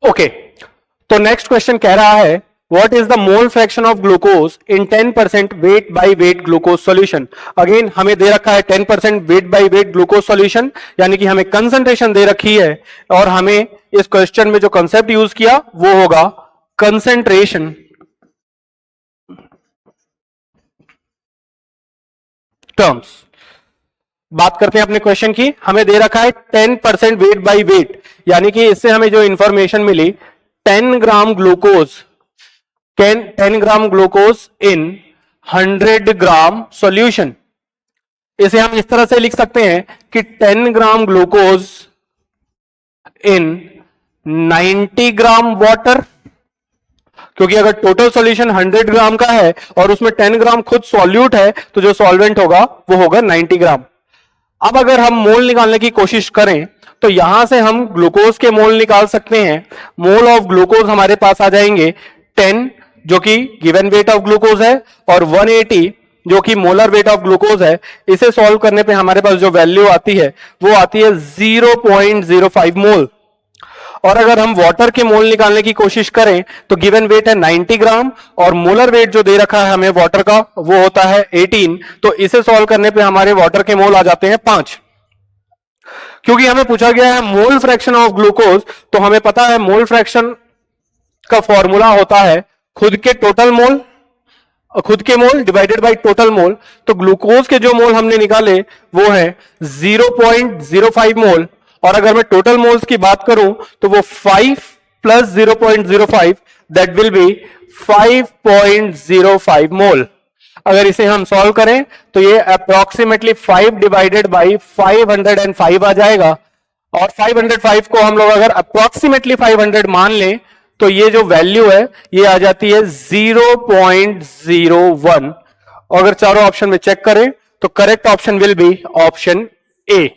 Okay, तो next question कह रहा है what is the mole fraction of glucose in 10% weight by weight glucose solution. Again हमें दे रखा है 10% weight by weight glucose solution, यानी कि हमें कंसंट्रेशन दे रखी है और हमें इस क्वेश्चन में जो कंसेप्ट यूज किया वो होगा कंसंट्रेशन टर्म्स। बात करते हैं अपने क्वेश्चन की। हमें दे रखा है 10% वेट बाय वेट, यानी कि इससे हमें जो इंफॉर्मेशन मिली 10 gram glucose 10 gram glucose in 100 gram solution. इसे हम इस तरह से लिख सकते हैं कि 10 ग्राम ग्लूकोज इन 90 ग्राम वाटर, क्योंकि अगर टोटल सॉल्यूशन 100 ग्राम का है और उसमें 10 ग्राम खुद सॉल्यूट है तो जो सॉल्वेंट होगा वो होगा 90 ग्राम। अब अगर हम मोल निकालने की कोशिश करें तो यहां से हम ग्लूकोज के मोल निकाल सकते हैं। मोल ऑफ ग्लूकोज हमारे पास आ जाएंगे 10 जो कि गिवन वेट ऑफ ग्लूकोज है और 180 जो कि मोलर वेट ऑफ ग्लूकोज है। इसे सॉल्व करने पे हमारे पास जो वैल्यू आती है वो आती है 0.05 मोल। और अगर हम वाटर के मोल निकालने की कोशिश करें तो गिवन वेट है 90 ग्राम और मोलर वेट जो दे रखा है हमें वाटर का वो होता है 18। तो इसे सॉल्व करने पे हमारे वाटर के मोल आ जाते हैं 5। क्योंकि हमें पूछा गया है मोल फ्रैक्शन ऑफ ग्लूकोज, तो हमें पता है मोल फ्रैक्शन का फॉर्मूला होता है खुद के टोटल मोल, खुद के मोल डिवाइडेड बाय टोटल मोल। तो ग्लूकोज के जो मोल हमने निकाले वो है 0.05 मोल, और अगर मैं टोटल मोल्स की बात करूं तो वो 5 प्लस 0.05 दैट विल बी 5.05 मोल। अगर इसे हम सॉल्व करें तो ये अप्रोक्सीमेटली 5 डिवाइडेड बाई 505 आ जाएगा, और 505 को हम लोग अगर अप्रोक्सीमेटली 500 मान लें तो ये जो वैल्यू है ये आ जाती है 0.01। अगर चारों ऑप्शन में चेक करें तो correct option will be option A.